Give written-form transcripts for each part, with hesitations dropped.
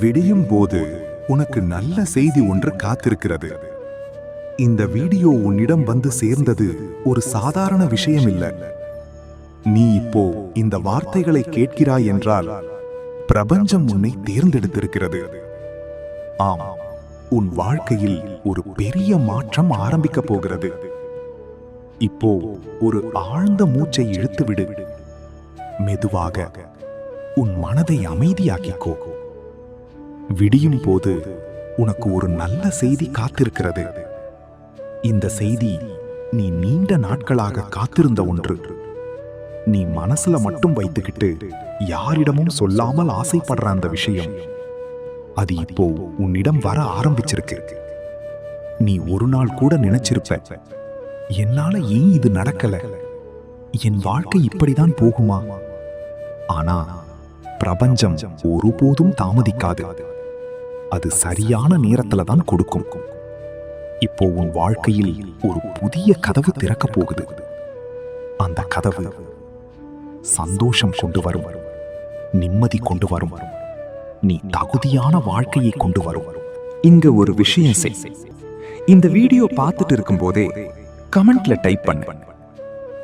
விடியும் போது உனக்கு நல்ல செய்தி ஒன்று காத்திருக்கிறது. இந்த வீடியோ உன்னிடம் வந்து சேர்ந்தது ஒரு சாதாரண விஷயம் இல்ல. நீ இப்போ இந்த வார்த்தைகளை கேட்கிறாய் என்றால் பிரபஞ்சம் உன்னை தேர்ந்தெடுத்திருக்கிறது. ஆம், உன் வாழ்க்கையில் ஒரு பெரிய மாற்றம் ஆரம்பிக்க போகிறது. இப்போ ஒரு ஆழ்ந்த மூச்சை இழுத்துவிடு. மெதுவாக உன் மனதை அமைதியாக்கிக்கோ. விடியும் போது உனக்கு ஒரு நல்ல செய்தி காத்திருக்கிறது. இந்த செய்தி நீ நீண்ட நாட்களாக காத்திருந்த ஒன்று. நீ மனசுல மட்டும் வைத்துக்கிட்டு யாரிடமும் சொல்லாமல் ஆசைப்படுற அந்த விஷயம், அது இப்போ உன்னிடம் வர ஆரம்பிச்சிருக்கு. நீ ஒரு நாள் கூட நினைச்சிருப்ப, என்னால ஏன் இது நடக்கல, என் வாழ்க்கை இப்படிதான் போகுமா? ஆனா பிரபஞ்சம் ஒருபோதும் தாமதிக்காது. அது சரியான நேரத்துல தான் கொடுக்கும். இப்போ உன் வாழ்க்கையில் ஒரு புதிய கதவு திறக்க போகுது. அந்த கதவு சந்தோஷம் கொண்டு வரும், நிம்மதி கொண்டு வரும், நீ தகுதியான வாழ்க்கையை கொண்டு வரும். இங்க ஒரு விஷயம் செய். இந்த வீடியோ பார்த்துட்டு இருக்கும் போதே கமெண்ட்ல டைப் பண்ணு,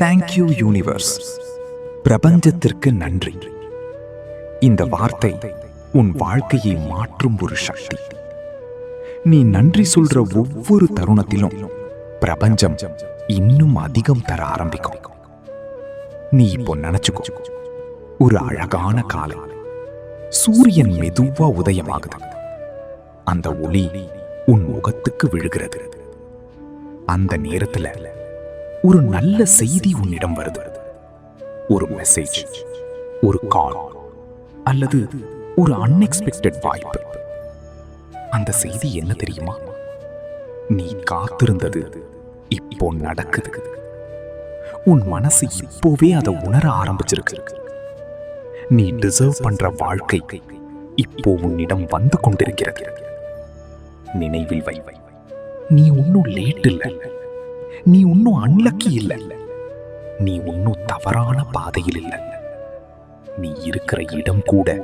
தேங்க்யூ யூனிவர்ஸ், பிரபஞ்சத்திற்கு நன்றி. இந்த வார்த்தை உன் வாழ்க்கையை மாற்றும் ஒரு சக்தி. நீ நன்றி சொல்ற ஒவ்வொரு தருணத்திலும் பிரபஞ்சம் இன்னும் அதிகம் தர ஆரம்பிக்கும். நீ இப்போ நினைச்சுக்கோ, ஒரு அழகான காலை, சூரியன் மெதுவா உதயமாகுது. அந்த ஒளி உன் முகத்துக்கு விழுகிறது. அந்த நேரத்துல ஒரு நல்ல செய்தி உன்னிடம் வருது. ஒரு மெசேஜ், ஒரு கால், அல்லது ஒரு அன்எக்ஸ்பெக்டட் வாய்ப்பு. அந்த செய்தி என்ன தெரியுமா? நீ காத்திருந்தது இப்போ நடக்குது. உன் மனசு இப்போவே அதை உணர ஆரம்பிச்சிருக்கு. நீ டிசர்வ் பண்ற வாழ்க்கை இப்போ உன்னிடம் வந்து கொண்டிருக்கிறது. நினைவில் வை, நீ இன்னும் லேட் இல்ல, நீ இன்னும் அன்லக்கி இல்ல, நீ இன்னும் தவறான பாதையில் இல்ல. நீ இருக்கிற இடம் கூட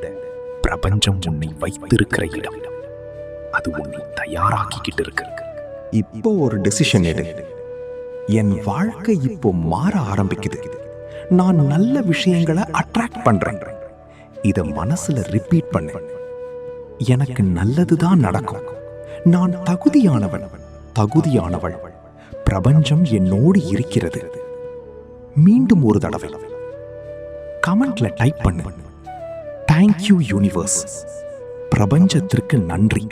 பிரபஞ்சம் உன்னை வைத்திருக்கிற இடம். அது உன்னை தயாராக்கிக்கிட்டு இருக்கு. இப்போ ஒரு டெசிஷன் எடு. என் வாழ்க்கை இப்போ மாற ஆரம்பிக்குது. நான் நல்ல விஷயங்களை அட்ராக்ட் பண்றேன். இத மனசுல ரிப்பீட் பண்ணு. எனக்கு நல்லதுதான் நடக்கும். நான் தகுதியானவன், தகுதியானவள். பிரபஞ்சம் என்னோடு இருக்கிறது. மீண்டும் ஒரு தடவை கமெண்ட்ல டைப் பண்ணு, தேங்க்யூ யூனிவர்ஸ், பிரபஞ்சத்திற்கு நன்றி.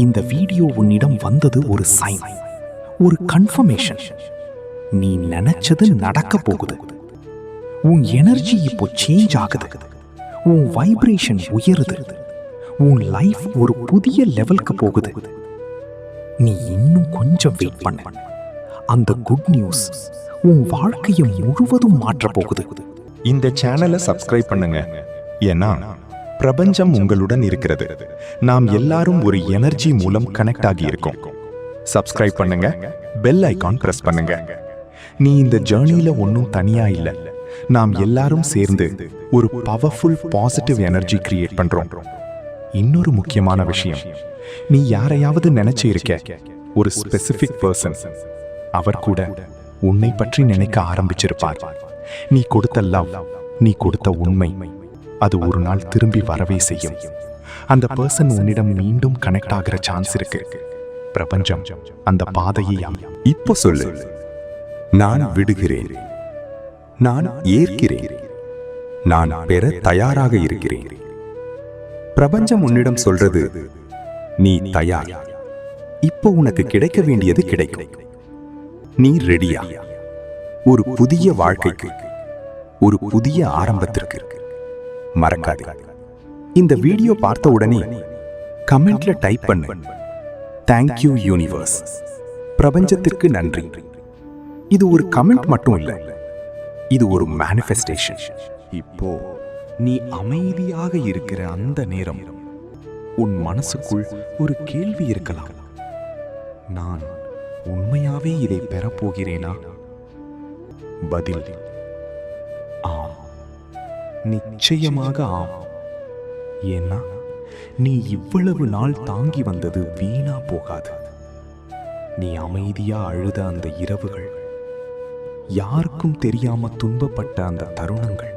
இந்த வீடியோ உன்னிடம் வந்தது ஒரு சைன், ஒரு கன்ஃபர்மேஷன். நீ நினைச்சது நடக்க போகுது. உன் எனர்ஜி இப்போ சேஞ்ச் ஆகுது. உன் வைப்ரேஷன் உயருது. உன் லைஃப் ஒரு புதிய லெவலுக்கு போகுது. நீ இன்னும் கொஞ்சம் வெயிட் பண்ண. அந்த குட் நியூஸ் உன் வாழ்க்கையை முழுவதும் மாற்ற போகுது. இந்த சேனலை சப்ஸ்கிரைப் பண்ணுங்க. ஏன்னா பிரபஞ்சம் உங்களுடன் இருக்கிறது. நாம் எல்லாரும் ஒரு எனர்ஜி மூலம் கனெக்ட் ஆகி இருக்கோம். சப்ஸ்கிரைப் பண்ணுங்க, பெல் ஐகான் பிரஸ் பண்ணுங்க. நீ இந்த ஜர்னில ஒன்னும் தனியா இல்ல. நாம் எல்லாரும் சேர்ந்து ஒரு பவர்ஃபுல் பாசிட்டிவ் எனர்ஜி கிரியேட் பண்றோம். இன்னொரு முக்கியமான விஷயம், நீ யாரையாவது நினைச்சு இருக்க, ஒரு ஸ்பெசிபிக் பர்சன். அவர் கூட உன்னை பற்றி நினைக்க ஆரம்பிச்சிருப்பார். நீ கொடுத்த லவ், நீ கொடுத்த உண்மை, அது ஒரு நாள் திரும்பி வரவே செய்யும். அந்த பர்சன் உன்னிடம் மீண்டும் கனெக்ட் ஆகிற சான்ஸ் இருக்கு. பிரபஞ்சம் அந்த பாதையை இப்போ சொல்லு, நான் விடுகிறேன், நான் ஏற்கிறேன், நான் பெற தயாராக இருக்கிறேன். பிரபஞ்சம் உன்னிடம் சொல்றது, நீ தயார். இப்போ உனக்கு கிடைக்க வேண்டியது கிடைக்கும். நீ ரெடியா? ஒரு புதிய வாழ்க்கைக்கு, ஒரு புதிய ஆரம்பத்திற்கு. மறக்காதே, இந்த வீடியோ பார்த்த உடனே கமெண்ட்ல டைப் பண்ணு, தேங்க்யூ யூனிவர்ஸ், பிரபஞ்சத்திற்கு நன்றி. இது ஒரு கமெண்ட் மட்டும் இல்ல, இது ஒரு மேனிஃபெஸ்டேஷன். இப்போ நீ அமைதியாக இருக்கிற அந்த நேரம் உன் மனசுக்குள் ஒரு கேள்வி இருக்கலாம். நான் உண்மையாவே இதை பெறப்போகிறேனா? பதில் ஆம், நிச்சயமாக ஆம். ஏன்னா நீ இவ்வளவு நாள் தாங்கி வந்தது வீணா போகாது. நீ அமைதியா அழுத அந்த இரவுகள், யாருக்கும் தெரியாம துன்பப்பட்ட அந்த தருணங்கள்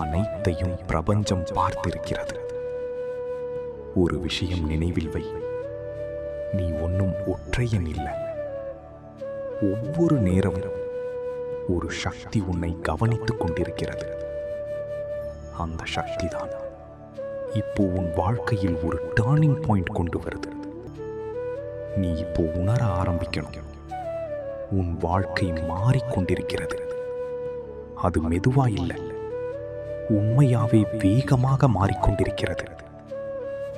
அனைத்தையும் பிரபஞ்சம் பார்த்திருக்கிறது. ஒரு விஷயம் நினைவில் வை, நீ ஒன்றும் ஒற்றையன் இல்லை. ஒவ்வொரு நேரமும் ஒரு சக்தி உன்னை கவனித்துக் கொண்டிருக்கிறது. அந்த சக்தி தான் இப்போ உன் வாழ்க்கையில் ஒரு டர்னிங் பாயிண்ட் கொண்டு வருது. நீ இப்போ உணர ஆரம்பிக்கணும், உன் வாழ்க்கை மாறிக்கொண்டிருக்கிறது. அது மெதுவா இல்லை, உண்மையாவே வேகமாக மாறிக்கொண்டிருக்கிறது.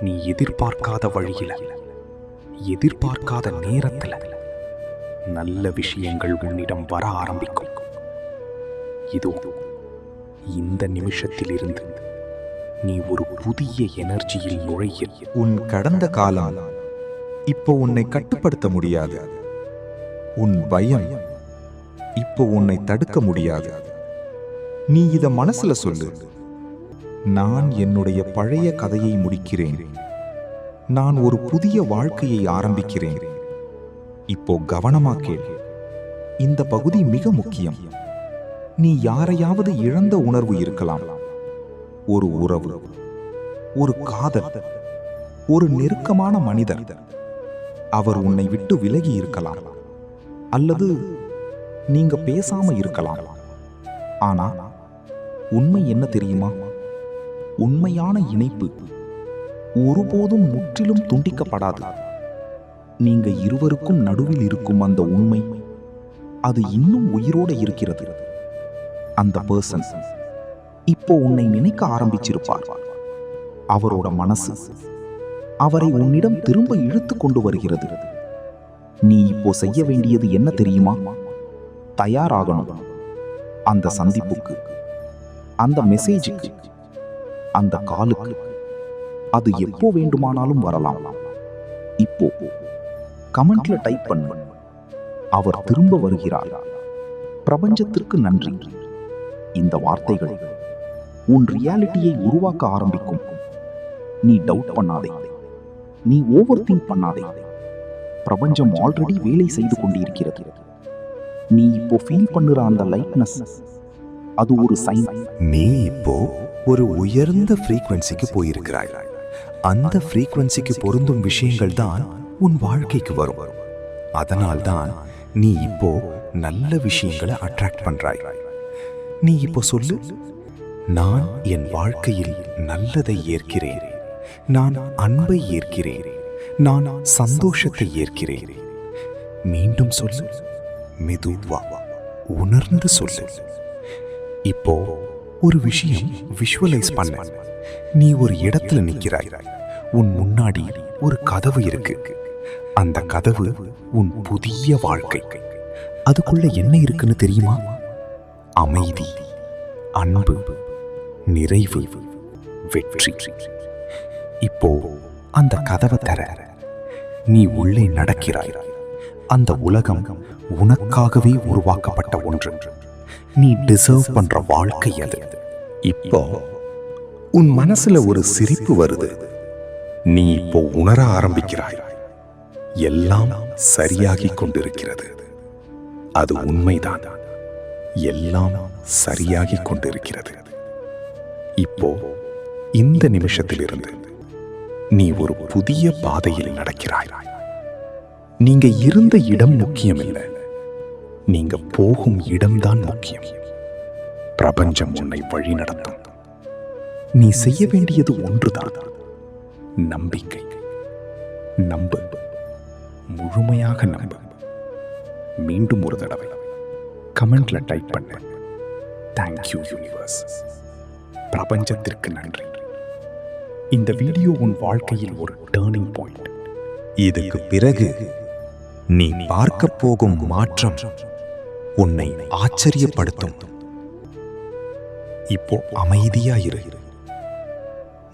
நீ எதிர்பார்க்காத வழியில, எதிர்பார்க்காத நேரத்துல நல்ல விஷயங்கள் உன்னிடம் வர ஆரம்பிக்கும். இதோ இந்த நிமிஷத்திலிருந்து நீ ஒரு புதிய எனர்ஜியில் நுழைய. உன் கடந்த காலம் இப்போ உன்னை கட்டுப்படுத்த முடியாது. உன் பயம் இப்போ உன்னை தடுக்க முடியாது. நீ இத மனசுல சொல்லு. நான் என்னுடைய பழைய கதையை முடிக்கிறேன். நான் ஒரு புதிய வாழ்க்கையை ஆரம்பிக்கிறேன். இப்போ கவனமா கேள். இந்த பகுதி மிக முக்கியம். நீ யாரையாவது இழந்த உணர்வு இருக்கலாம். ஒரு உறவு, ஒரு காதல், ஒரு நெருக்கமான மனிதர். அவர் உன்னை விட்டு விலகி இருக்கலாம், அல்லது நீங்க பேசாம இருக்கலாம். ஆனா உண்மை என்ன தெரியுமா? உண்மையான இணைப்பு ஒருபோதும் முற்றிலும் துண்டிக்கப்படாது. நீங்க இருவருக்கும் நடுவில் இருக்கும் அந்த உண்மை, அது இன்னும் உயிரோட இருக்கிறது. அந்த பர்சன் இப்போ உன்னை நினைக்க ஆரம்பிச்சிருப்பார். அவரோட மனசு அவரை உன்னிடம் திரும்ப இழுத்து கொண்டு வருகிறது. நீ இப்போ செய்ய வேண்டியது என்ன தெரியுமா? தயாராகணும். அந்த சந்திப்புக்கு, அந்த மெசேஜுக்கு, அந்த காலுக்கு. அது எப்போ வேண்டுமானாலும் வரலாம். இப்போ கமெண்ட்ல டைப் பண்ணு, அவர் திரும்ப வருகிறார். பிரபஞ்சத்திற்கு நன்றி. இந்த வார்த்தைகள் உன் ரியாலிட்டியை உருவாக்க ஆரம்பிக்கும். நீ டவுட் பண்ணாதே, நீ ஓவர் திங்க் பண்ணாதே. பிரபஞ்சம் ஆல்ரெடி வேலை செய்து கொண்டிருக்கிறது. நீ இப்போ ஃபீல் பண்ணுற அந்த லைட்னஸ், அது ஒரு சைன். நீ இப்போ ஒரு உயர்ந்த ஃப்ரீக்வன்சிக்கு போயிருக்கிறாய். அந்த ஃப்ரீக்வன்சிக்கு பொருந்தும் விஷயங்கள் தான் உன் வாழ்க்கைக்கு வரும். அதனால்தான் நீ இப்போ நல்ல விஷயங்களை அட்ராக்ட் பண்றாய். நீ இப்போ சொல்லு, நான் என் வாழ்க்கையில் நல்லதை ஏற்கிறேன், நான் அன்பை ஏற்கிறேன், நான் சந்தோஷத்தை ஏற்கிறேன். மீண்டும் சொல்லு, மெதுவா உணர்ந்து சொல்லு. இப்போ ஒரு விஷயம் விஷுவலைஸ் பண்ண. நீ ஒரு இடத்துல நிற்கிறாய். உன் முன்னாடி ஒரு கதவு இருக்கு. அந்த கதவு உன் புதிய வாழ்க்கை. அதுக்குள்ள என்ன இருக்குன்னு தெரியுமா? அமைதி, அன்பு, நிறைவு, வெற்றி. இப்போ அந்த கதவை தர. நீ உள்ளே நடக்கிறாய். அந்த உலகம் உனக்காகவே உருவாக்கப்பட்ட ஒன்று. நீ டிசர்வ் பண்ற வாழ்க்கை அது. இப்போ உன் மனசுல ஒரு சிரிப்பு வருது. நீ இப்போ உணர ஆரம்பிக்கிறாய், எல்லாம் சரியாகி கொண்டிருக்கிறது. அது உண்மைதான், எல்லாம் சரியாகி கொண்டிருக்கிறது. இப்போ இந்த நிமிஷத்திலிருந்து நீ ஒரு புதிய பாதையில் நடக்கிறாய். நீங்க இருந்த இடம் முக்கியம் இல்லை, நீங்க போகும் இடம்தான் முக்கியம். பிரபஞ்சம் உன்னை வழி நடத்தும். நீ செய்ய வேண்டியது ஒன்றுதான், நம்பிக்கை. நம்பு, முழுமையாக நம்பு. மீண்டும் ஒரு தடவை கமெண்ட்ல டைப் பண்ண, தேங்க்யூ யூனிவர்ஸ், பிரபஞ்சத்திற்கு நன்றி. இந்த வீடியோ உன் வாழ்க்கையில் ஒரு டர்னிங் பாயிண்ட். இதுக்கு பிறகு நீ பார்க்க போகும் மாற்றம் உன்னை ஆச்சரியப்படுத்தும். இப்போ அமைதியா இரு.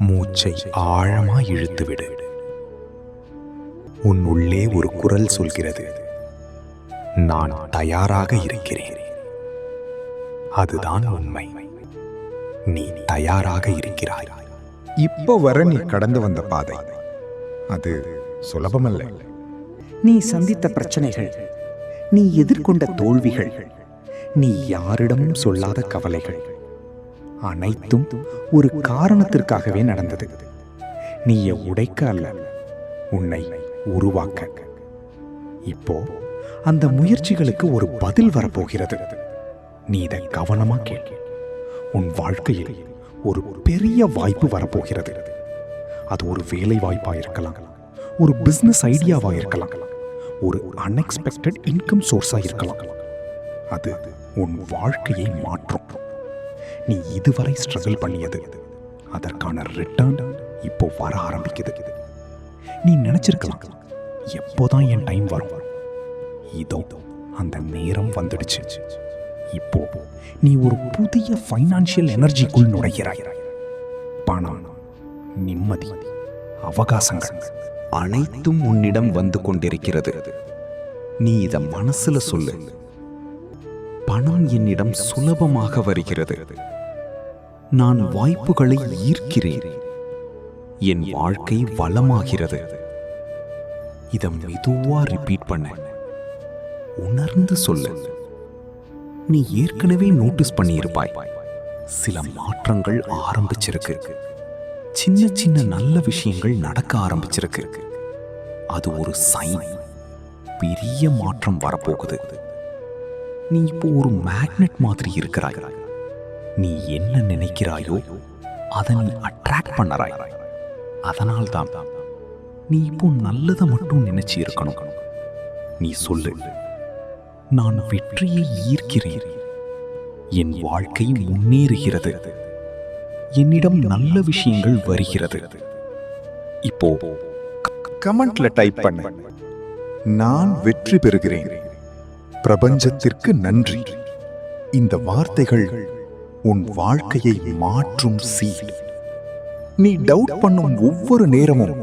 மூச்சை ஆழமா இழுத்து விடு. உன் உள்ளே ஒரு குரல் சொல்கிறது, நான் தயாராக இருக்கிறேன். அதுதான் உண்மை. நீ தயாராக இருக்கிறாய். இப்போ வர நீ கடந்து வந்த பாதை அது சுலபமல்ல. நீ சந்தித்த பிரச்சனைகள், நீ எதிர்கொண்ட தோல்விகள், நீ யாரிடமும் சொல்லாத கவலைகள் அனைத்தும் ஒரு காரணத்திற்காகவே நடந்தது. நீயை உடைக்க அல்ல, உன்னை உருவாக்க. இப்போ அந்த முயற்சிகளுக்கு ஒரு பதில் வரப்போகிறது. நீ இதை கவனமா கேள். உன் வாழ்க்கையில் ஒரு பெரிய வாய்ப்பு வரப்போகிறது. அது ஒரு வேலை வாய்ப்பா இருக்கலாம், ஒரு பிசினஸ் ஐடியாவா இருக்கலாம், ஒரு அன்எக்ஸ்பெக்டட் இன்கம் சோர்ஸா இருக்கலாம். அது உன் வாழ்க்கையை மாற்றும். நீ இதுவரை ஸ்ட்ரகிள் பண்ணியது, அதற்கான ரிட்டர்ன் இப்போ வர ஆரம்பிக்குது. நீ நினைச்சிருக்கலாம், எப்போதான் என் டைம் வரும்? இதோ அந்த நேரம் வந்துடுச்சு. இப்போ நீ ஒரு புதிய ஃபைனான்சியல் எனர்ஜிக்குள் நுழைகிறாய். பணம், நிம்மதி, அவகாசங்கள் அனைத்தும் உன்னிடம் வந்து கொண்டிருக்கிறது. நீ இத மனசுல சொல்லு. பணம் என்னிடம் சுலபமாக வருகிறது. நான் வாய்ப்புகளை ஈர்க்கிறேன். என் வாழ்க்கை வளமாகிறது. இத மெதுவா ரிப்பீட் பண்ண, உணர்ந்து சொல்லு. நீ ஏற்கனவே நோட்டீஸ் பண்ணியிருப்பாய், சில மாற்றங்கள் ஆரம்பிச்சிருக்கு. சின்ன சின்ன நல்ல விஷயங்கள் நடக்க ஆரம்பிச்சிருக்கு. அது ஒரு சைன். பெரிய மாற்றம் வரப்போகுது. நீ இப்போ ஒரு மேக்னெட் மாதிரி இருக்கிறாய். நீ என்ன நினைக்கிறாயோ அதை நீ அட்ராக்ட் பண்ணறாய். அதனால்தான் நீ இப்போ நல்லதை மட்டும் நினைச்சு இருக்கணும். நீ சொல்லு, நான் வெற்றியை ஈர்க்கிறேன். என் வாழ்க்கை முன்னேறுகிறது. என்னிடம் நல்ல விஷயங்கள் வருகிறது. இப்போ கமெண்ட்ல டைப் பண்ணு, நான் வெற்றி பெறுகிறேன், பிரபஞ்சத்திற்கு நன்றி. இந்த வார்த்தைகள் உன் வாழ்க்கையை மாற்றும் சீட். நீ டவுட் பண்ணும் ஒவ்வொரு நேரமும்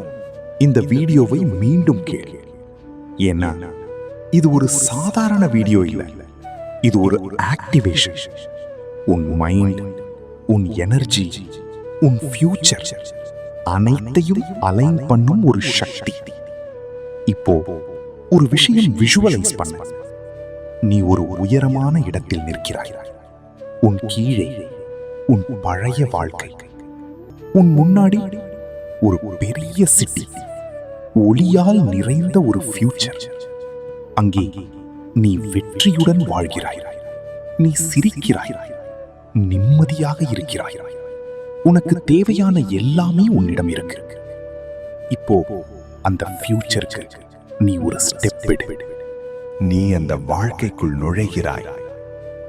இந்த வீடியோவை மீண்டும் கேள். ஏன்னா இது ஒரு சாதாரண வீடியோ இல்லை, இது ஒரு ஆக்டிவேஷன். உன் மைண்ட், உன் எனர்ஜி, உன் ஃபியூச்சர் அனைத்தையும் அலைன் பண்ணும் ஒரு சக்தி. இப்போ ஒரு விஷயம் விஷுவலைஸ் பண்ண. நீ ஒரு உயரமான இடத்தில் நிற்கிறாய். உன் கீழே உன் பழைய வாழ்க்கை, உன் முன்னாடி ஒரு பெரிய சிட்டி, ஒளியால் நிறைந்த ஒரு ஃபியூச்சர். அங்கே நீ வெற்றியுடன் வாழ்கிறாய். நீ சிரிக்கிறாய், நிம்மதியாக இருக்கிறாய். உனக்கு தேவையான எல்லாமே உன்னிடம் இருக்கு. இப்போ அந்த ஃபியூச்சருக்கு நீ ஒரு ஸ்டெப் எடு. நீ அந்த வாழ்க்கைக்குள் நுழைகிறாய்.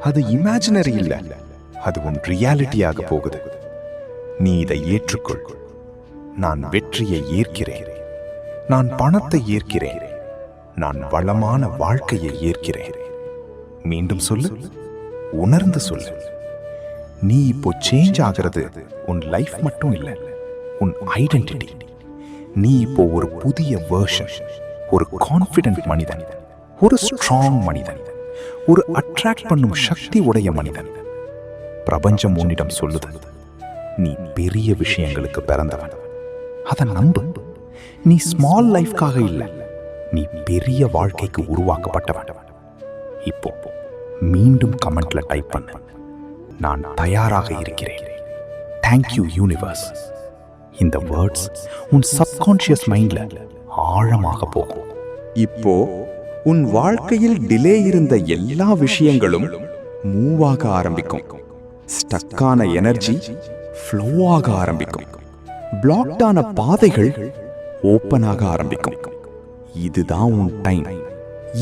அது இமேஜினரி இல்ல, அது உன் ரியாலிட்டியாக போகுது. நீ இதை ஏற்றுக்கொள். நான் வெற்றியை ஏற்கிறேன். நான் பணத்தை ஏற்கிறேன். நான் வளமான வாழ்க்கையை ஏற்கிறேன். மீண்டும் சொல்லு, உணர்ந்து சொல்லு. நீ இப்போ சேஞ்ச் ஆகிறது உன் லைஃப் மட்டும் இல்லை, உன் ஐடென்டிட்டி. நீ இப்போ ஒரு புதிய வெர்ஷன், ஒரு கான்ஃபிடென்ட் மனிதன், ஒரு ஸ்ட்ராங் மனிதன், ஒரு அட்ராக்ட் பண்ணும் சக்தி உடைய மனிதன். பிரபஞ்சம் உன்னிடம் சொல்லுது, நீ பெரிய விஷயங்களுக்கு பிறந்தவன். அதை நம்பு. நீ ஸ்மால் லைஃப்காக இல்லை, நீ பெரிய வாழ்க்கைக்கு உருவாக்கப்பட்டவன். இப்போ மீண்டும் கமெண்ட்ல டைப் பண்ணு, நான் தயாராக இருக்கிறேன். Thank you universe. இந்த வேர்ட்ஸ் உன் சப்கான்ஷியஸ் மைண்ட்ல ஆழமாக போகும். இப்போ உன் வாழ்க்கையில் டிலே இருந்த எல்லா விஷயங்களும் மூவ் ஆக ஆரம்பிக்கும். ஸ்டக்கான எனர்ஜி ஃப்ளோ ஆக ஆரம்பிக்கும். பிளாக்டான பாதைகள் ஓப்பன் ஆக ஆரம்பிக்கும். இதுதான் உன் டைம்,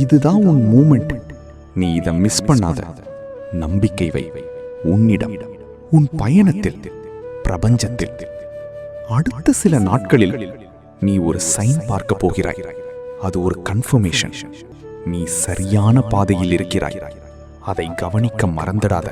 இதுதான் உன் மூமெண்ட். நீ இதை மிஸ் பண்ணாத. நம்பிக்கை வை உன்னிடம், உன் பயணத்தில், பிரபஞ்சத்தில். அடுத்த சில நாட்களில் நீ ஒரு சைன் பார்க்க போகிறாய். அது ஒரு கன்ஃபர்மேஷன். நீ சரியான பாதையில் இருக்கிறாய். அதை கவனிக்க மறந்துடாத.